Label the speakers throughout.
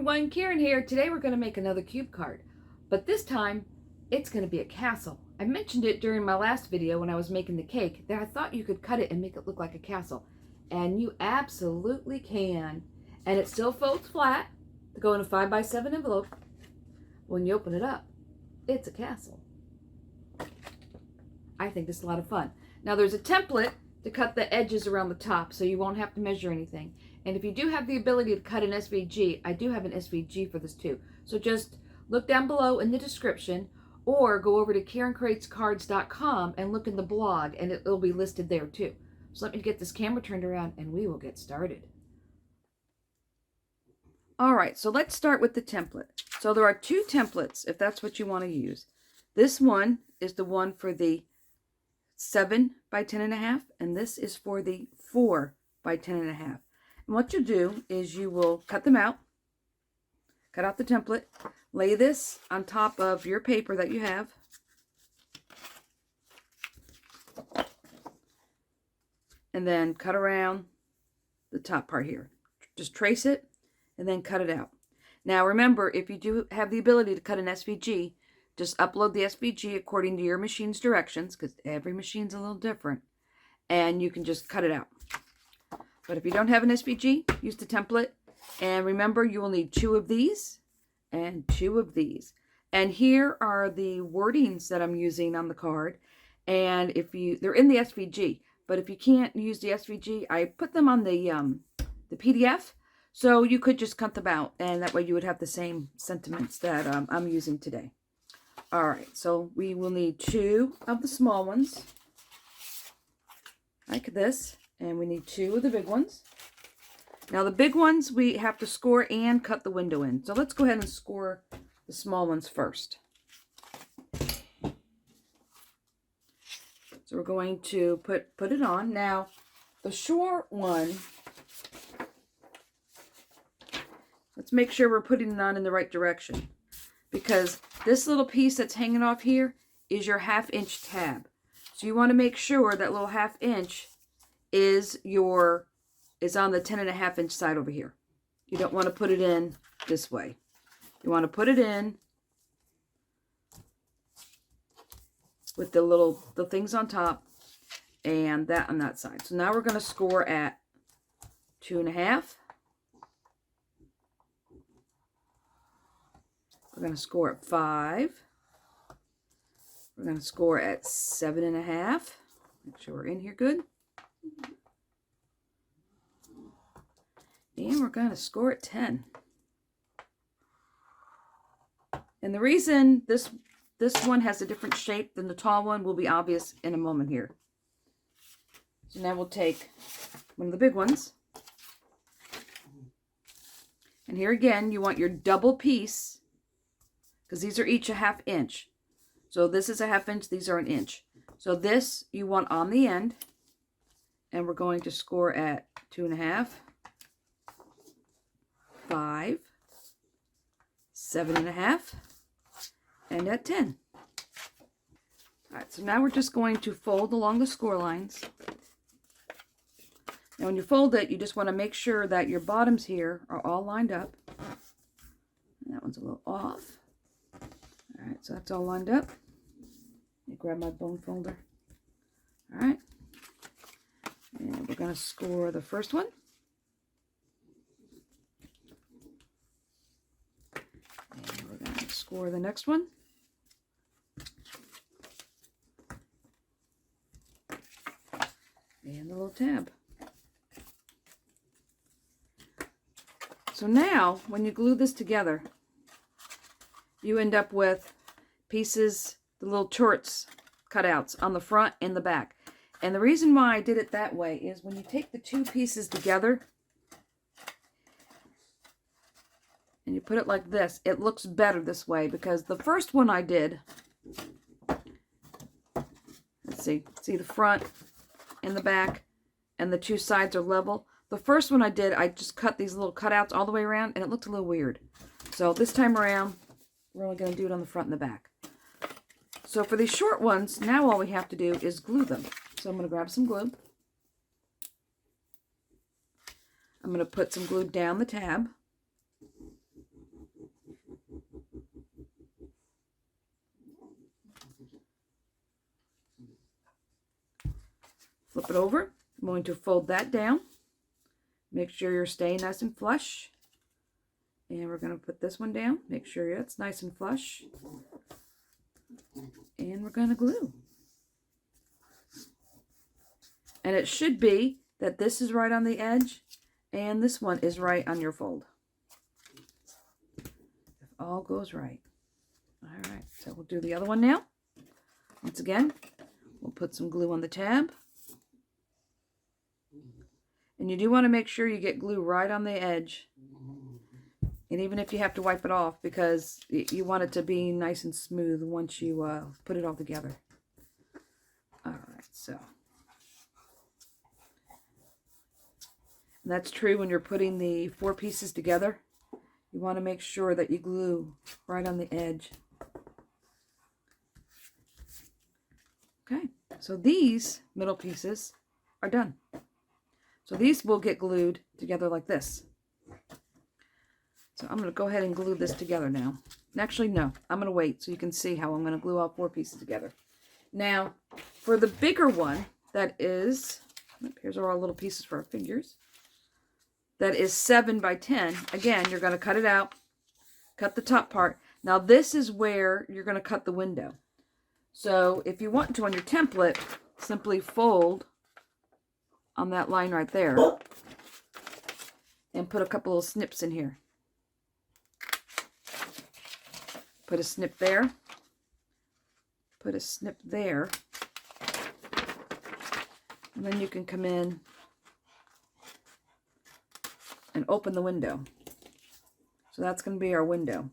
Speaker 1: everyone, Karen here. Today we're going to make another cube card, but this time it's going to be a castle. I mentioned it during my last video when I was making the cake that I thought you could cut it and make it look like a castle, and you absolutely can. And it still folds flat to go in a 5x7 envelope. When you open it up, it's a castle. I think it's a lot of fun. Now there's a template to cut the edges around the top so you won't have to measure anything. And if you do have the ability to cut an SVG, I do have an SVG for this too. So just look down below in the description or go over to KarenCreatesCards.com and look in the blog and it'll be listed there too. So let me get this camera turned around and we will get started. All right, so let's start with the template. So there are two templates if that's what you want to use. This one is the one for the 7 by 10.5, and this is for the 4 by 10.5. And what you do is you will cut them out, cut out the template, lay this on top of your paper that you have, and then cut around the top part here. Just trace it and then cut it out. Now remember, if you do have the ability to cut an SVG, just upload the SVG according to your machine's directions, because every machine's a little different, and you can just cut it out. But if you don't have an SVG, use the template. And remember, you will need 2 of these and 2 of these. And here are the wordings that I'm using on the card. And if they're in the SVG, but if you can't use the SVG, I put them on the PDF, so you could just cut them out, and that way you would have the same sentiments that I'm using today. All right, so we will need 2 of the small ones, like this, and we need 2 of the big ones. Now the big ones we have to score and cut the window in. So let's go ahead and score the small ones first. So we're going to put it on. Now the short one, let's make sure we're putting it on in the right direction, because this little piece that's hanging off here is your 1/2 inch tab. So you want to make sure that little 1/2 inch is on the 10.5 inch side over here. You don't want to put it in this way. You want to put it in with the things on top and that on that side. So now we're going to score at 2.5. We're going to score at 5. We're going to score at 7.5. Make sure we're in here good. And we're going to score at 10. And the reason this one has a different shape than the tall one will be obvious in a moment here. So now we'll take one of the big ones. And here again, you want your double piece, because these are each a 1/2 inch. So this is a 1/2 inch, these are 1 inch. So this you want on the end, and we're going to score at 2.5, 5, 7.5, and at 10. All right, so now we're just going to fold along the score lines. Now when you fold it, you just want to make sure that your bottoms here are all lined up. And that one's a little off. All right, so that's all lined up. Let me grab my bone folder. All right. And we're going to score the first one. And we're going to score the next one. And the little tab. So now, when you glue this together, you end up with pieces, the little turrets cutouts on the front and the back. And the reason why I did it that way is when you take the 2 pieces together and you put it like this, it looks better this way, because the first one I did, let's see the front and the back and the 2 sides are level. The first one I did, I just cut these little cutouts all the way around and it looked a little weird. So this time around, we're only going to do it on the front and the back. So for these short ones, now all we have to do is glue them. So I'm going to grab some glue. I'm going to put some glue down the tab. Flip it over. I'm going to fold that down. Make sure you're staying nice and flush. And we're going to put this one down. Make sure it's nice and flush. And we're going to glue. And it should be that this is right on the edge and this one is right on your fold. If all goes right. All right, so we'll do the other one now. Once again, we'll put some glue on the tab. And you do want to make sure you get glue right on the edge. And even if you have to wipe it off, because you want it to be nice and smooth once you put it all together. All right, so. And that's true when you're putting the 4 pieces together. You want to make sure that you glue right on the edge. Okay, so these middle pieces are done. So these will get glued together like this. So I'm going to go ahead and glue this together now. Actually, no, I'm going to wait so you can see how I'm going to glue all 4 pieces together. Now, for the bigger one, that is, here's our little pieces for our figures. That is 7 by 10. Again, you're going to cut it out, cut the top part. Now this is where you're going to cut the window. So if you want to on your template, simply fold on that line right there and put a couple of snips in here. Put a snip there, put a snip there, and then you can come in and open the window. So that's going to be our window.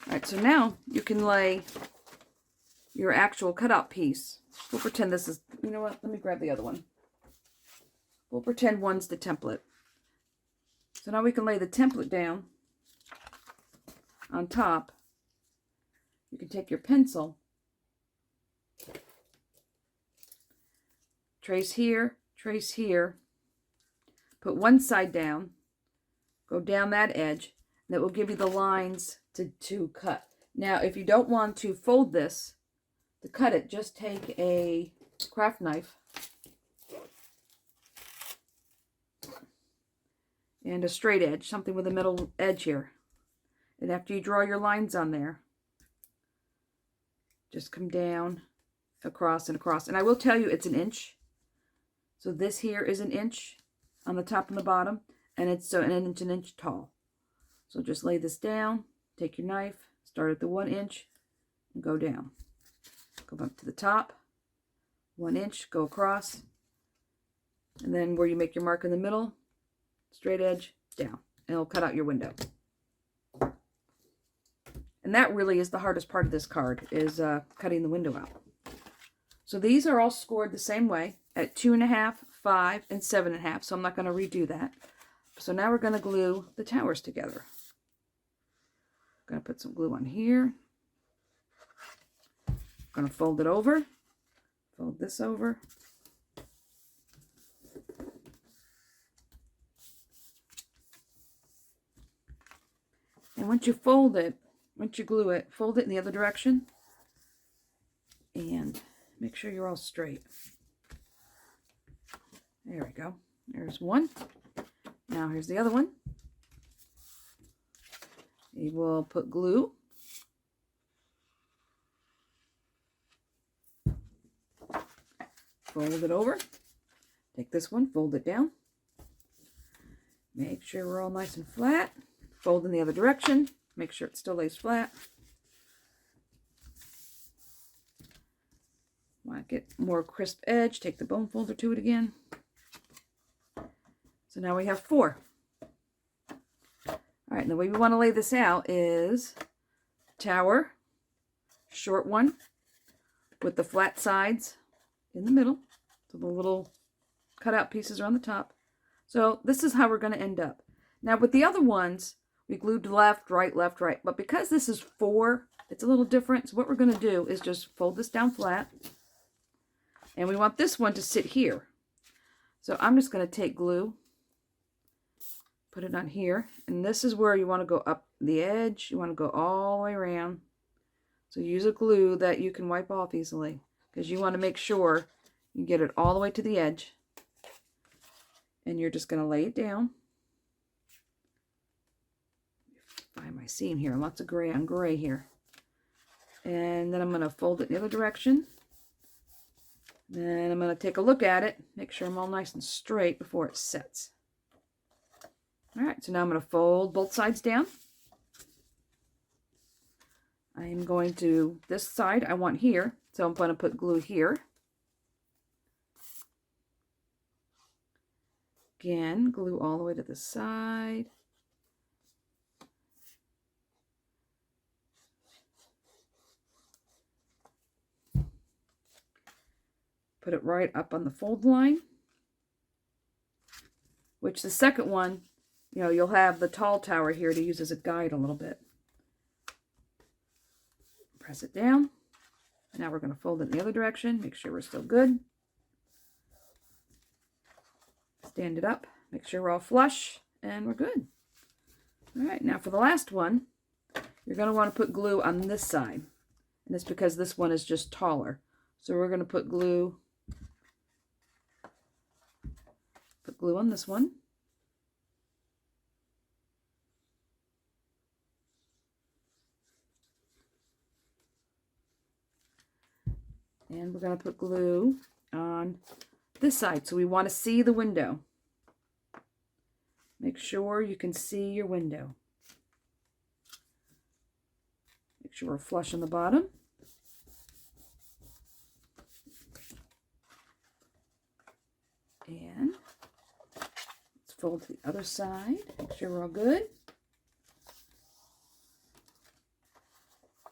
Speaker 1: Alright, so now you can lay your actual cutout piece. We'll pretend this is, you know what, let me grab the other one. We'll pretend one's the template. So now we can lay the template down on top. You can take your pencil, trace here, put one side down, go down that edge, and that will give you the lines to cut. Now, if you don't want to fold this, to cut it, just take a craft knife and a straight edge, something with a middle edge here. And after you draw your lines on there, just come down, across and across. And I will tell you it's an inch. So this here is an inch on the top and the bottom, and it's an inch tall. So just lay this down, take your knife, start at the 1 inch, and go down. Go up to the top, 1 inch, go across, and then where you make your mark in the middle, straight edge, down, and it'll cut out your window. And that really is the hardest part of this card, is cutting the window out. So these are all scored the same way at 2.5, 5, and 7.5. So I'm not going to redo that. So now we're going to glue the towers together. I'm going to put some glue on here. I'm going to fold it over. Fold this over. And once you fold it, once you glue it, fold it in the other direction. And make sure you're all straight. There we go. There's one. Now here's the other one. We will put glue. Fold it over. Take this one, fold it down. Make sure we're all nice and flat. Fold in the other direction. Make sure it still lays flat. Want to get more crisp edge, take the bone folder to it again. So now we have 4. All right, and the way we want to lay this out is tower, short one, with the flat sides in the middle. So the little cutout pieces are on the top. So this is how we're going to end up. Now with the other ones, we glued left, right, left, right. But because this is 4, it's a little different. So what we're going to do is just fold this down flat. And we want this one to sit here. So I'm just going to take glue, put it on here. And this is where you want to go up the edge. You want to go all the way around So use a glue that you can wipe off easily, because you want to make sure you get it all the way to the edge. And you're just going to lay it down. Find my seam here. Lots of gray on gray here. And then I'm going to fold it the other direction. Then I'm going to take a look at it. Make sure I'm all nice and straight before it sets. Alright, so now I'm going to fold both sides down. I'm going to, this side I want here, so I'm going to put glue here. Again, glue all the way to the side. Put it right up on the fold line, which the second one, you know, you'll have the tall tower here to use as a guide a little bit. Press it down. Now we're going to fold it in the other direction. Make sure we're still good. Stand it up. Make sure we're all flush. And we're good. All right, now for the last one, you're going to want to put glue on this side. And it's because this one is just taller. So we're going to put glue on this one. And we're going to put glue on this side. So we want to see the window. Make sure you can see your window. Make sure we're flush on the bottom. And let's fold to the other side. Make sure we're all good.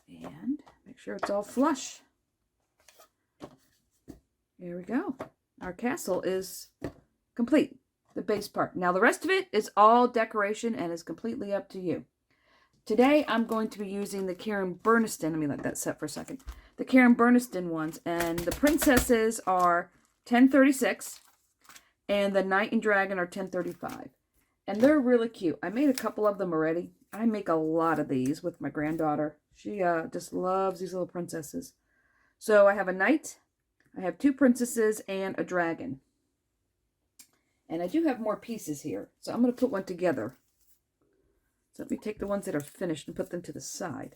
Speaker 1: And make sure it's all flush. There we go. Our castle is complete, the base part. Now the rest of it is all decoration and is completely up to you. Today I'm going to be using the Burniston. Let me let that set for a second. The Burniston ones, and the princesses are 1036 and the knight and dragon are 1035. And they're really cute. I made a couple of them already. I make a lot of these with my granddaughter. She just loves these little princesses. So I have a knight, I have 2 princesses, and a dragon. And I do have more pieces here, so I'm going to put one together. So let me take the ones that are finished and put them to the side.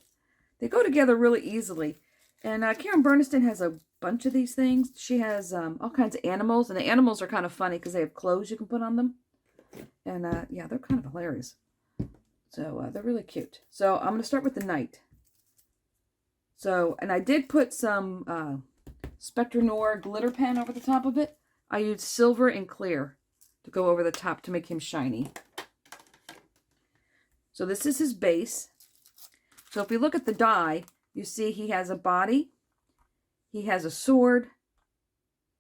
Speaker 1: They go together really easily. And Burniston has a bunch of these things. She has all kinds of animals, and the animals are kind of funny because they have clothes you can put on them. And yeah, they're kind of hilarious. So they're really cute. So I'm going to start with the knight. So, and I did put some Spectre Noir glitter pen over the top of it. I used silver and clear to go over the top to make him shiny. So this is his base. So if you look at the die, you see he has a body, he has a sword,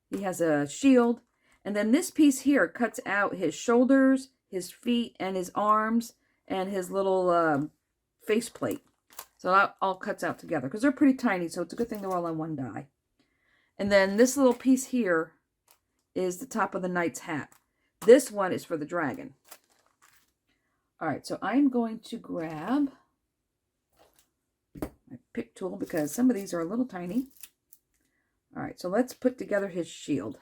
Speaker 1: he has a shield, and then this piece here cuts out his shoulders, his feet, and his arms, and his little faceplate. So that all cuts out together because they're pretty tiny, so it's a good thing they're all on one die. And then this little piece here is the top of the knight's hat. This one is for the dragon. All right, so I'm going to grab my pick tool because some of these are a little tiny. All right, so let's put together his shield.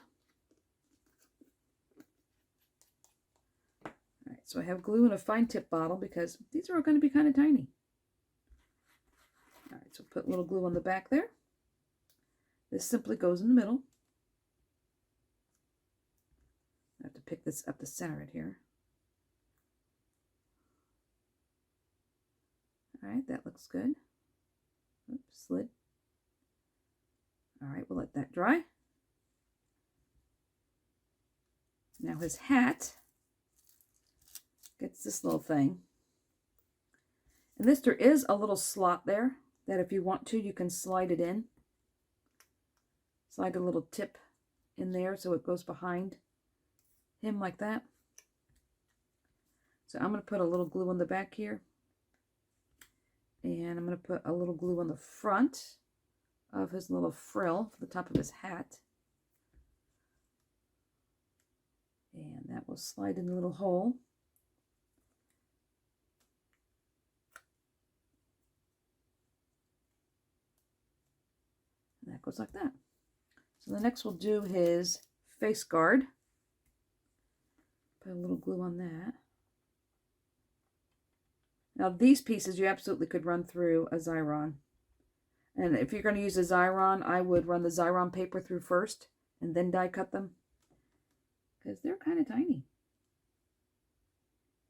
Speaker 1: All right, so I have glue in a fine tip bottle because these are going to be kind of tiny. All right, so put a little glue on the back there. This simply goes in the middle. I have to pick this up to center it here. All right, that looks good. Oops, slid. All right, we'll let that dry. Now his hat gets this little thing. And this, there is a little slot there that if you want to, you can slide it in. Slide a little tip in there so it goes behind him like that. So I'm going to put a little glue on the back here. And I'm going to put a little glue on the front of his little frill for the top of his hat. And that will slide in the little hole. that goes like that. So the next we'll do his face guard. Put a little glue on that. Now these pieces you absolutely could run through a Xyron. And if you're going to use a Xyron, I would run the Xyron paper through first and then die cut them, because they're kind of tiny.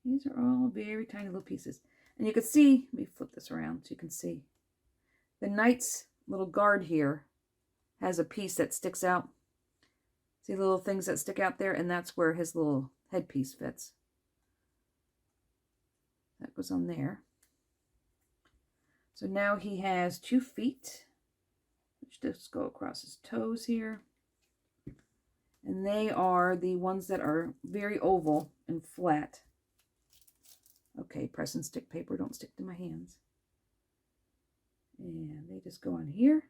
Speaker 1: These are all very tiny little pieces. And you can see, let me flip this around so you can see. The knight's little guard here has a piece that sticks out. See the little things that stick out there? And that's where his little headpiece fits. That goes on there. So now he has 2 feet, which just go across his toes here. And they are the ones that are very oval and flat. Okay, press and stick paper, don't stick to my hands. And they just go on here.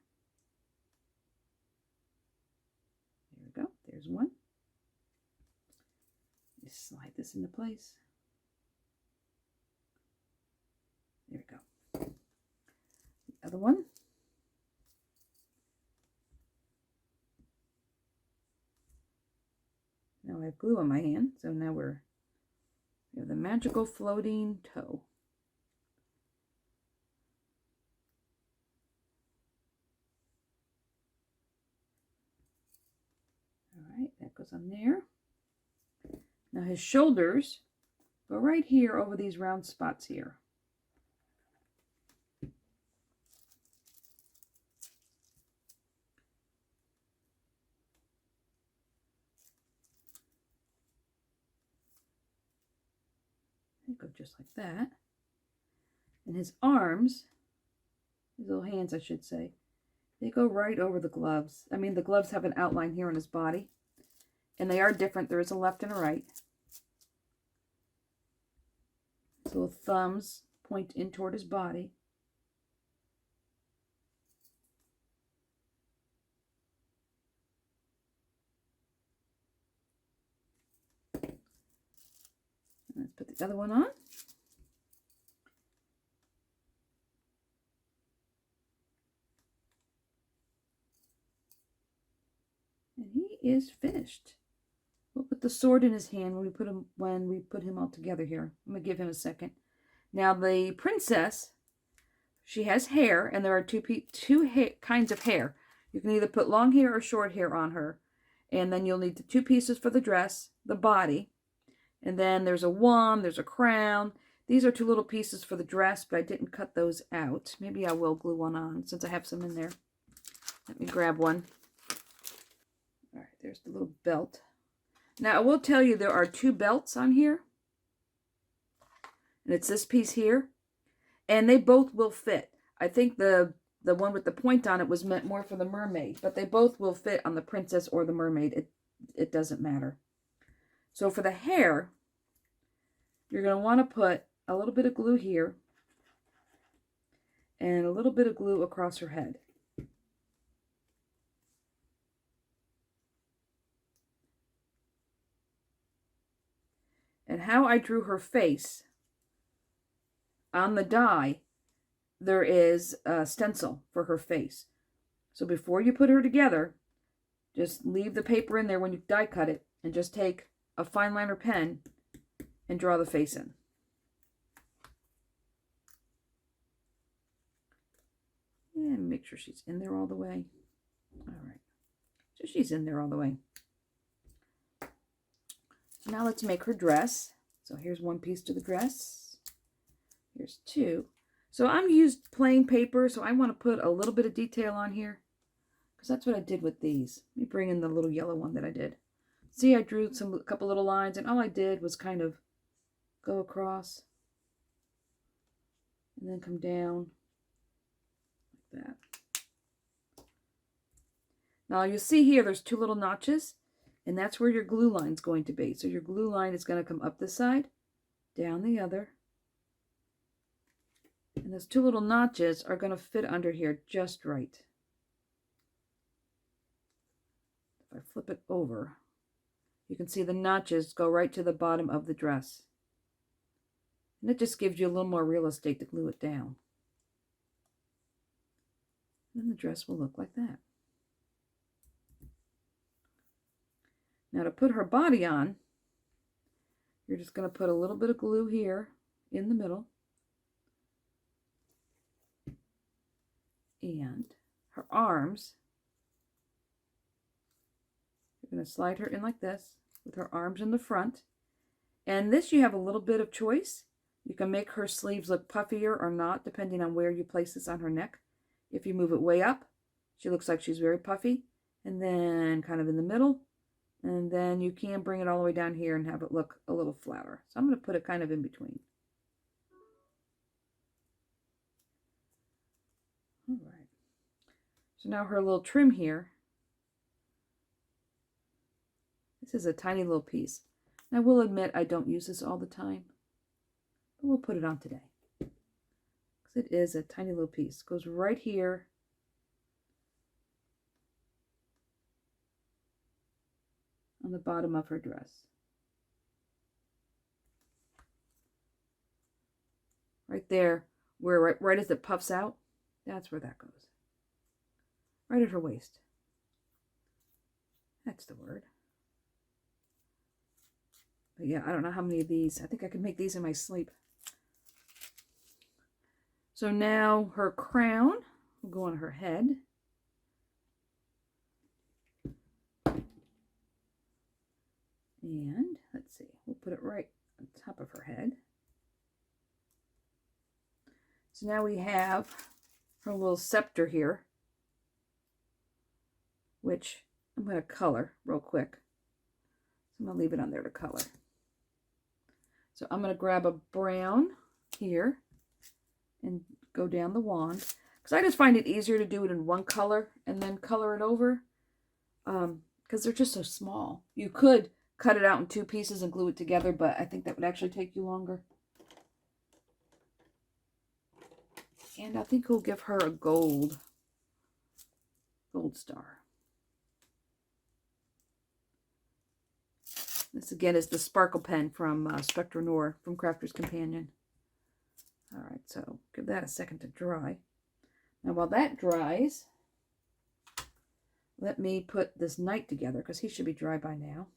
Speaker 1: There we go, there's one. Just slide this into place. There we go. The other one. Now I have glue on my hand, so now we have the magical floating toe. All right, that goes on there. Now his shoulders go right here over these round spots here. They go just like that. And his arms, his little hands I should say, they go right over the gloves. I mean, the gloves have an outline here on his body. And they are different. There is a left and a right. His little thumbs point in toward his body. Let's put the other one on. And he is finished. We'll put the sword in his hand when we put him all together here. I'm gonna give him a second. Now the princess, she has hair, and there are two kinds of hair. You can either put long hair or short hair on her, and then you'll need the 2 pieces for the dress, the body, and then there's a wand, there's a crown. These are 2 little pieces for the dress, but I didn't cut those out. Maybe I will glue one on since I have some in there. Let me grab one. All right, there's the little belt. Now, I will tell you there are 2 belts on here. And it's this piece here. And they both will fit. I think the one with the point on it was meant more for the mermaid. But they both will fit on the princess or the mermaid. It doesn't matter. So for the hair, you're going to want to put a little bit of glue here. And a little bit of glue across her head. And how I drew her face, on the die, there is a stencil for her face. So before you put her together, just leave the paper in there when you die cut it, and just take a fine liner pen and draw the face in. And make sure she's in there all the way. All right. So she's in there all the way. Now let's make her dress. So here's 1 piece to the dress. Here's 2. So I'm used plain paper, so I want to put a little bit of detail on here, because that's what I did with these. Let me bring in the little yellow one that I did. See, I drew a couple little lines, and all I did was kind of go across and then come down like that. Now you'll see here there's 2 little notches. And that's where your glue line is going to be. So your glue line is going to come up this side, down the other. And those 2 little notches are going to fit under here just right. If I flip it over, you can see the notches go right to the bottom of the dress. And it just gives you a little more real estate to glue it down. And then the dress will look like that. Now to put her body on, you're just going to put a little bit of glue here in the middle. And her arms, you're going to slide her in like this with her arms in the front. And this, you have a little bit of choice. You can make her sleeves look puffier or not, depending on where you place this on her neck. If you move it way up, she looks like she's very puffy. And then kind of in the middle. And then you can bring it all the way down here and have it look a little flatter. So I'm going to put it kind of in between. All right. So now her little trim here. This is a tiny little piece. I will admit I don't use this all the time. But we'll put it on today. Because it is a tiny little piece. It goes right here. On the bottom of her dress. Right there, where right as it puffs out, that's where that goes. Right at her waist. That's the word. But yeah, I don't know how many of these. I think I could make these in my sleep. So now her crown will go on her head. And let's see, we'll put it right on top of her head. So now we have her little scepter here, which I'm going to color real quick. So I'm going to leave it on there to color. So I'm going to grab a brown here and go down the wand. Because I just find it easier to do it in one color and then color it over. Because they're just so small. You could cut it out in two pieces and glue it together, but I think that would actually take you longer. And I think we'll give her a gold star. This again is the sparkle pen from Spectra Noir from Crafter's Companion. All right, so give that a second to dry. Now while that dries, let me put this knight together because he should be dry by now.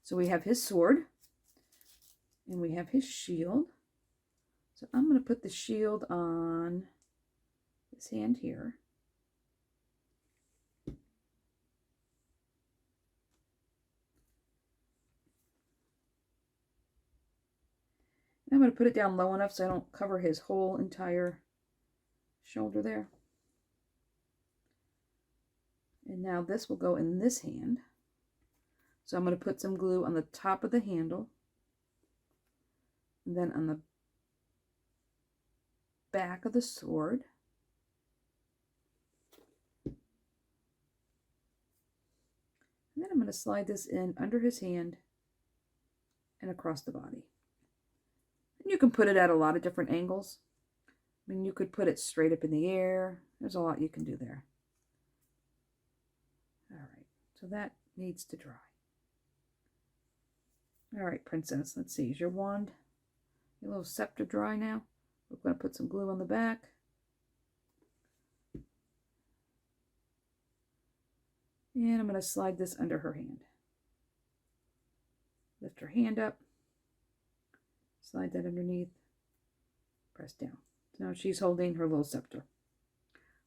Speaker 1: So we have his sword, and we have his shield. So I'm going to put the shield on this hand here. And I'm going to put it down low enough so I don't cover his whole entire shoulder there. And now this will go in this hand. So I'm going to put some glue on the top of the handle, and then on the back of the sword. And then I'm going to slide this in under his hand and across the body. And you can put it at a lot of different angles. I mean, you could put it straight up in the air. There's a lot you can do there. All right, so that needs to dry. All right, princess, let's see. Is your wand, your little scepter dry now? We're going to put some glue on the back. And I'm going to slide this under her hand. Lift her hand up. Slide that underneath. Press down. So now she's holding her little scepter,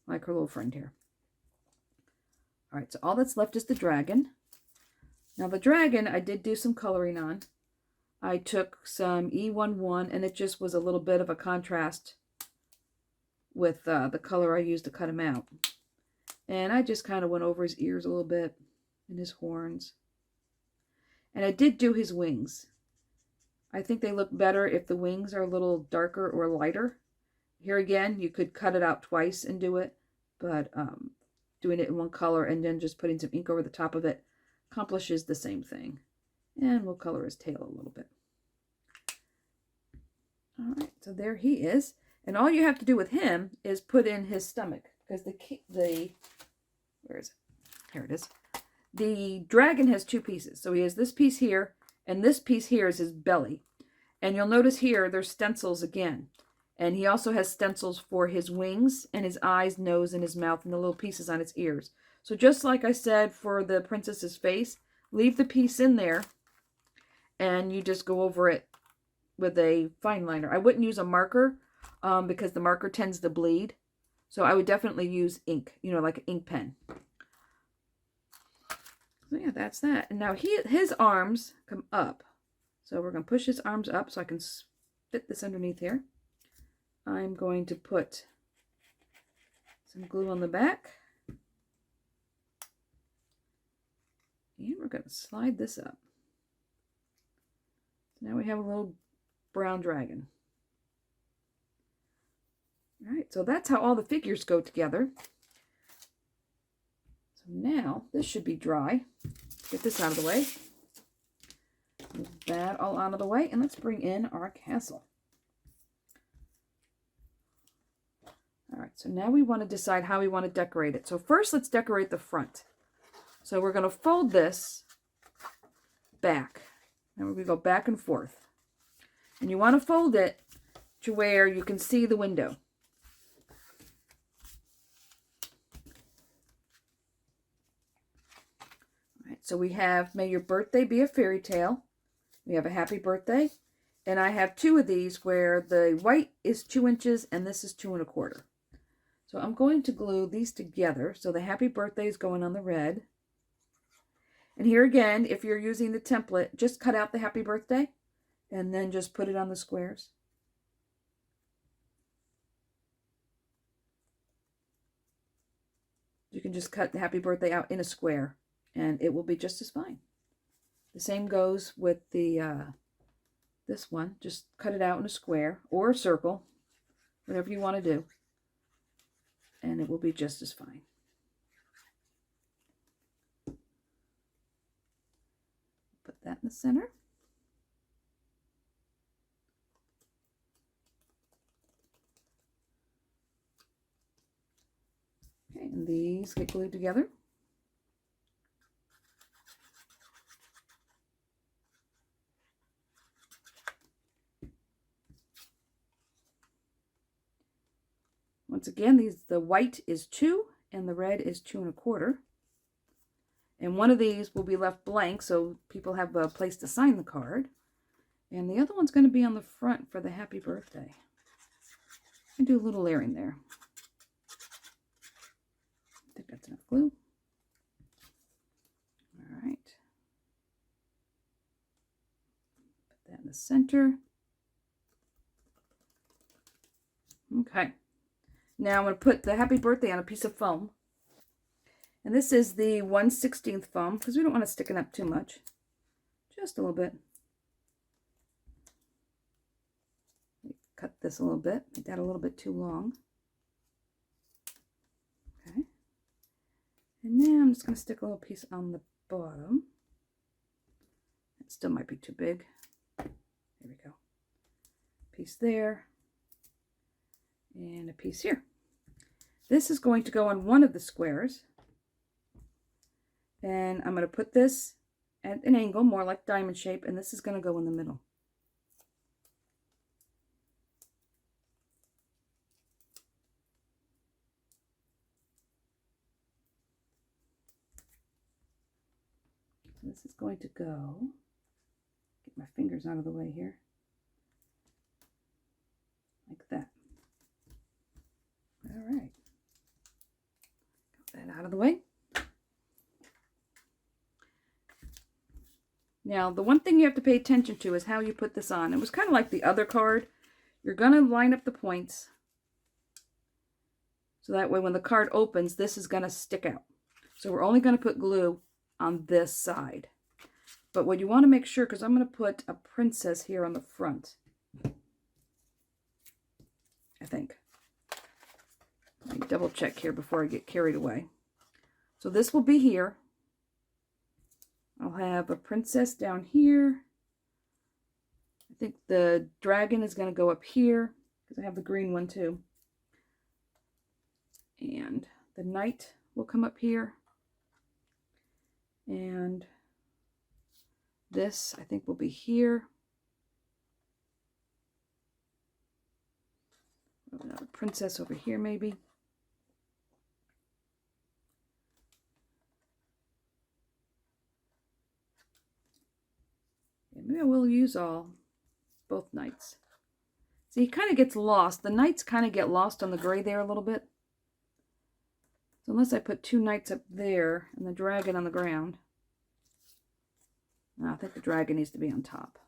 Speaker 1: like her little friend here. All right, so all that's left is the dragon. Now the dragon, I did do some coloring on. I took some E11 and it just was a little bit of a contrast with the color I used to cut him out. And I just kind of went over his ears a little bit and his horns. And I did do his wings. I think they look better if the wings are a little darker or lighter. Here again, you could cut it out twice and do it, but doing it in one color and then just putting some ink over the top of it accomplishes the same thing. And we'll color his tail a little bit. All right, so there he is. And all you have to do with him is put in his stomach, because where is it? Here it is. The dragon has two pieces. So he has this piece here, and this piece here is his belly. And you'll notice here there's stencils again. And he also has stencils for his wings and his eyes, nose, and his mouth, and the little pieces on his ears. So just like I said for the princess's face, leave the piece in there, and you just go over it with a fine liner. I wouldn't use a marker because the marker tends to bleed. So I would definitely use ink, you know, like an ink pen. So yeah, that's that. And now his arms come up. So we're going to push his arms up so I can fit this underneath here. I'm going to put some glue on the back. And we're going to slide this up. So now we have a little brown dragon. All right, so that's how all the figures go together. So now this should be dry. Get this out of the way. Move that all out of the way, and let's bring in our castle. All right, so now we want to decide how we want to decorate it. So first, let's decorate the front. So we're going to fold this back, and we go back and forth. And you want to fold it to where you can see the window. All right, so we have, may your birthday be a fairy tale. We have a happy birthday. And I have two of these where the white is 2 inches and this is 2 1/4. So I'm going to glue these together. So the happy birthday is going on the red. And here again, if you're using the template, just cut out the happy birthday and then just put it on the squares. You can just cut the happy birthday out in a square and it will be just as fine. The same goes with the this one. Just cut it out in a square or a circle, whatever you want to do, and it will be just as fine. Put that in the center. Okay, and these get glued together. Once again, the white is 2 and the red is 2 1/4. And one of these will be left blank so people have a place to sign the card. And the other one's going to be on the front for the happy birthday. And do a little layering there. I think that's enough glue. All right. Put that in the center. Okay. Now I'm going to put the happy birthday on a piece of foam. And this is the 1/16 foam because we don't want to stick it up too much. Just a little bit. Cut this a little bit. Make that a little bit too long. Okay. And now I'm just going to stick a little piece on the bottom. It still might be too big. There we go. Piece there. And a piece here. This is going to go on one of the squares. And I'm going to put this at an angle, more like diamond shape, and this is going to go in the middle. So this is going to go, get my fingers out of the way here, like that. All right. Got that out of the way. Now, the one thing you have to pay attention to is how you put this on. It was kind of like the other card. You're going to line up the points. So that way when the card opens, this is going to stick out. So we're only going to put glue on this side. But what you want to make sure, because I'm going to put a princess here on the front. I think. Let me double check here before I get carried away. So this will be here. I'll have a princess down here. I think the dragon is going to go up here because I have the green one too. And the knight will come up here. And this, I think, will be here. Another princess over here, maybe. use both knights. See, he kind of gets lost. The knights kind of get lost on the gray there a little bit. So unless I put 2 knights up there and the dragon on the ground. No, I think the dragon needs to be on top.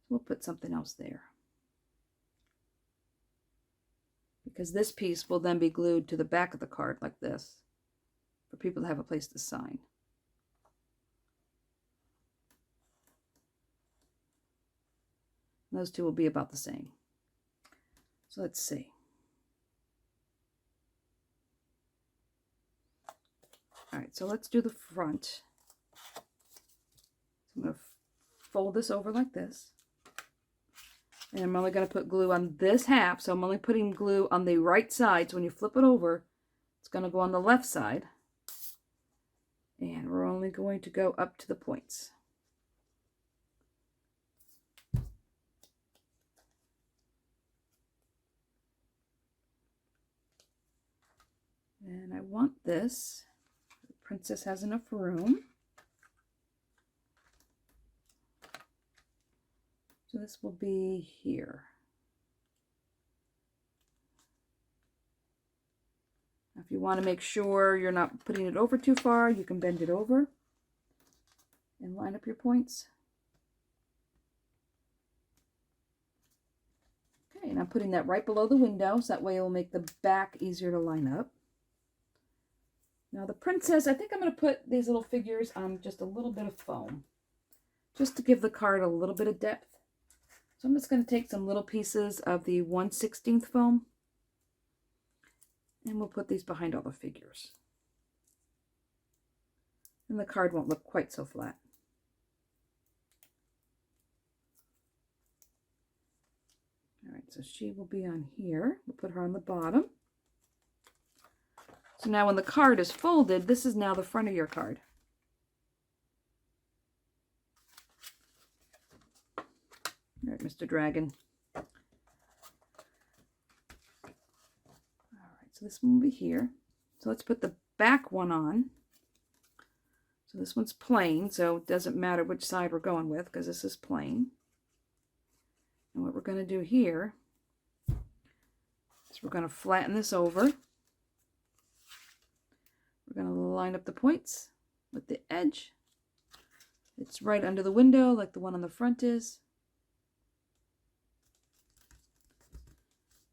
Speaker 1: We'll put something else there. Because this piece will then be glued to the back of the card like this, for people to have a place to sign. Those two will be about the same. So let's see. All right, so let's do the front. So I'm going to fold this over like this. And I'm only going to put glue on this half, so I'm only putting glue on the right side. So when you flip it over, it's going to go on the left side. And we're only going to go up to the points. And I want this. The princess has enough room. So this will be here. If you want to make sure you're not putting it over too far, you can bend it over and line up your points. Okay, and I'm putting that right below the window, so that way it will make the back easier to line up. Now the princess, I think I'm going to put these little figures on just a little bit of foam, just to give the card a little bit of depth. So I'm just going to take some little pieces of the 1/16 foam, and we'll put these behind all the figures. And the card won't look quite so flat. All right, so she will be on here. We'll put her on the bottom. So now when the card is folded, this is now the front of your card. All right, Mr. Dragon. All right, so this one will be here. So let's put the back one on. So this one's plain, so it doesn't matter which side we're going with because this is plain. And what we're going to do here is we're going to flatten this over. We're going to line up the points with the edge. It's right under the window like the one on the front is.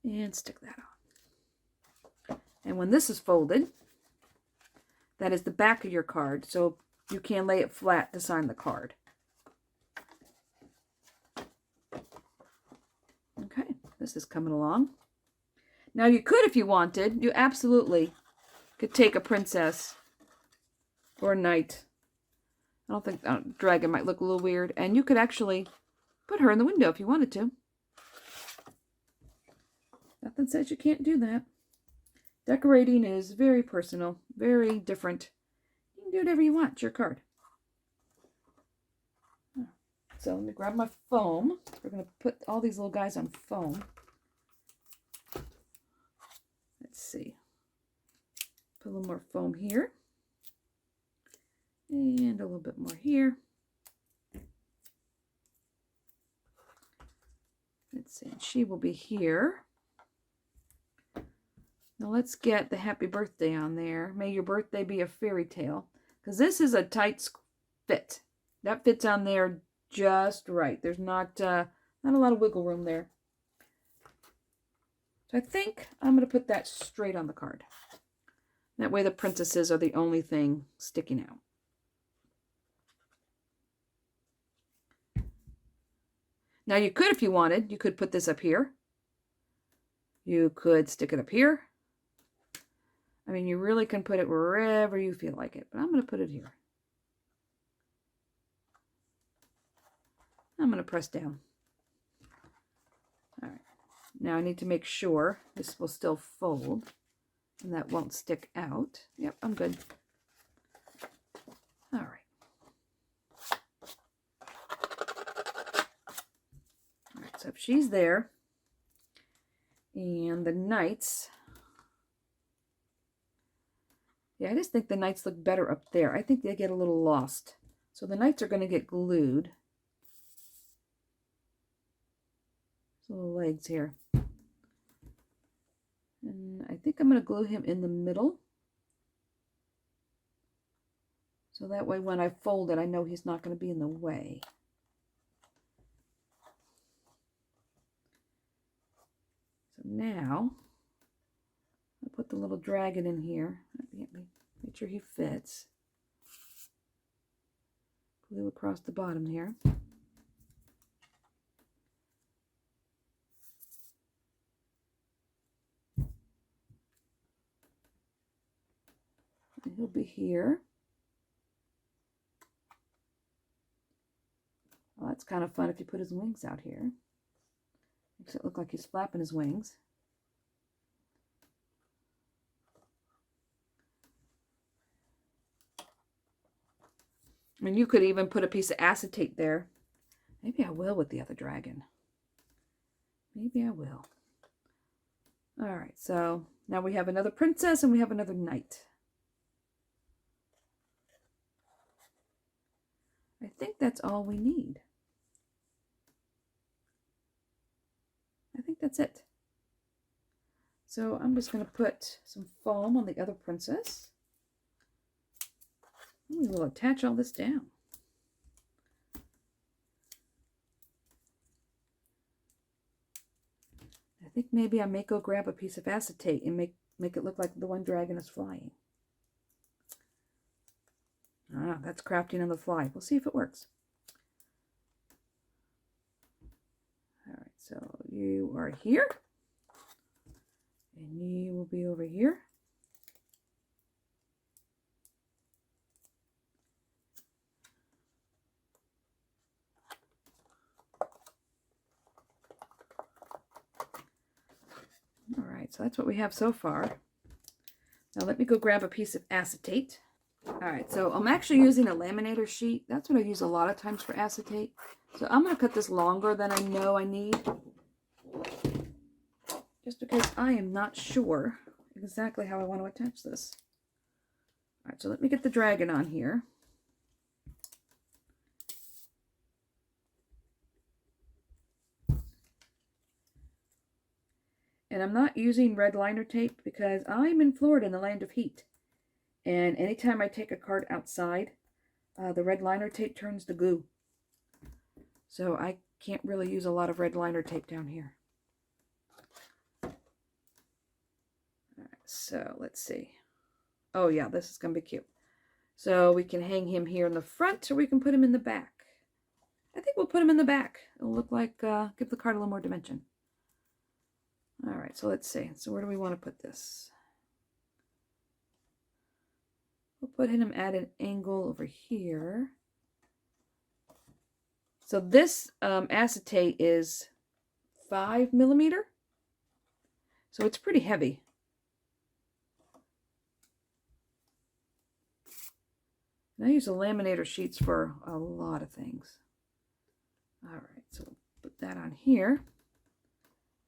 Speaker 1: And stick that on. And when this is folded, that is the back of your card, so you can lay it flat to sign the card. Okay, this is coming along. Now you could, if you wanted, you absolutely could take a princess or a knight. I don't think dragon might look a little weird, and you could actually put her in the window if you wanted to. Nothing says you can't do that. Decorating is very personal, very different. You can do whatever you want. It's your card. So let me grab my foam. We're going to put all these little guys on foam. Let's see. Put a little more foam here. And a little bit more here. Let's see. She will be here. Now let's get the happy birthday on there. May your birthday be a fairy tale. Because this is a tight fit. That fits on there just right. There's not a lot of wiggle room there. So I think I'm going to put that straight on the card. That way the princesses are the only thing sticking out. Now you could, if you wanted, you could put this up here. You could stick it up here. I mean, you really can put it wherever you feel like it, but I'm going to put it here. I'm going to press down. All right. Now I need to make sure this will still fold and that won't stick out. Yep, I'm good. All right. All right, so if she's there and the knights, Yeah, I just think the knights look better up there. I think they get a little lost. So the knights are going to get glued. Little legs here. And I think I'm going to glue him in the middle. So that way when I fold it, I know he's not going to be in the way. So now, I'll put the little dragon in here. Make sure he fits. Glue across the bottom here. And he'll be here. Well, that's kind of fun if you put his wings out here. Makes it look like he's flapping his wings. I mean, you could even put a piece of acetate there. Maybe I will with the other dragon. Maybe I will. All right, so now we have another princess and we have another knight. I think that's all we need. I think that's it. So I'm just going to put some foam on the other princess. We will attach all this down. I think maybe I may go grab a piece of acetate and make it look like the one dragon is flying. Ah, that's crafting on the fly. We'll see if it works. All right, so you are here. And you will be over here. All right, so that's what we have so far. Now let me go grab a piece of acetate. All right, so I'm actually using a laminator sheet. That's what I use a lot of times for acetate. So I'm going to cut this longer than I know I need. Just because I am not sure exactly how I want to attach this. All right, so let me get the dragon on here. And I'm not using red liner tape because I'm in Florida in the land of heat. And anytime I take a card outside, the red liner tape turns to glue. So I can't really use a lot of red liner tape down here. All right, so let's see. Oh yeah, this is going to be cute. So we can hang him here in the front or we can put him in the back. I think we'll put him in the back. It'll look like, give the card a little more dimension. All right, so let's see. So where do we want to put this? We'll put him at an angle over here. So this acetate is 5mm. So it's pretty heavy. And I use the laminator sheets for a lot of things. All right, so we'll put that on here.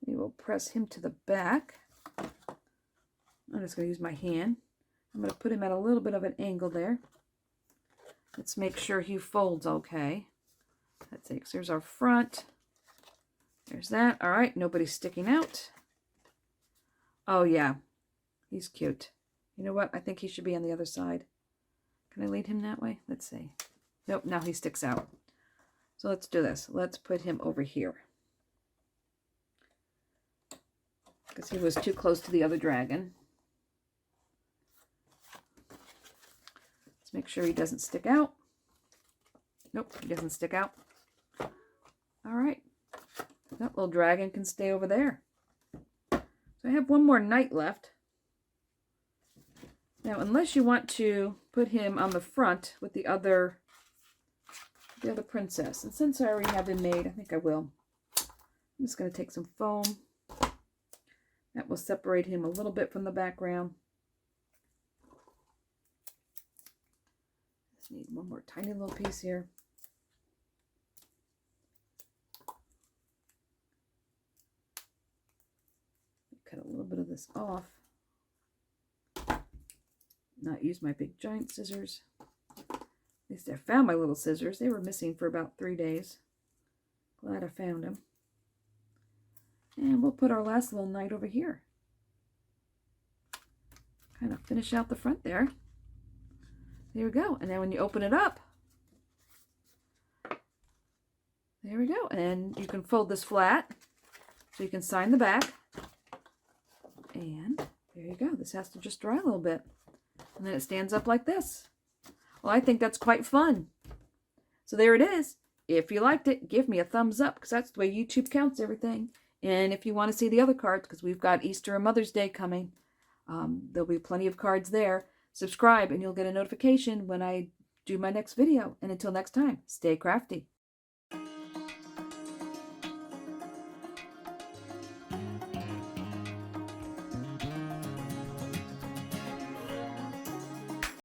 Speaker 1: We will press him to the back. I'm just going to use my hand. I'm going to put him at a little bit of an angle there. Let's make sure he folds okay. Let's see, so there's our front. There's that. All right, nobody's sticking out. Oh yeah, he's cute. You know what? I think he should be on the other side. Can I lead him that way? Let's see. Nope, now he sticks out. So let's do this. Let's put him over here. Because he was too close to the other dragon. Let's make sure he doesn't stick out. Nope, he doesn't stick out. All right. That little dragon can stay over there. So I have one more knight left. Now, unless you want to put him on the front with the other princess. And since I already have him made, I think I will. I'm just going to take some foam. That will separate him a little bit from the background. Just need one more tiny little piece here. Cut a little bit of this off. not use my big giant scissors. At least I found my little scissors. They were missing for about 3 days. Glad I found them. And we'll put our last little knight over here. Kind of finish out the front there. There we go. And then when you open it up, there we go. And you can fold this flat so you can sign the back. And there you go. This has to just dry a little bit. And then it stands up like this. Well, I think that's quite fun. So there it is. If you liked it, give me a thumbs up, because that's the way YouTube counts everything. And if you want to see the other cards, because we've got Easter and Mother's Day coming, there'll be plenty of cards there. Subscribe and you'll get a notification when I do my next video. And until next time, stay crafty.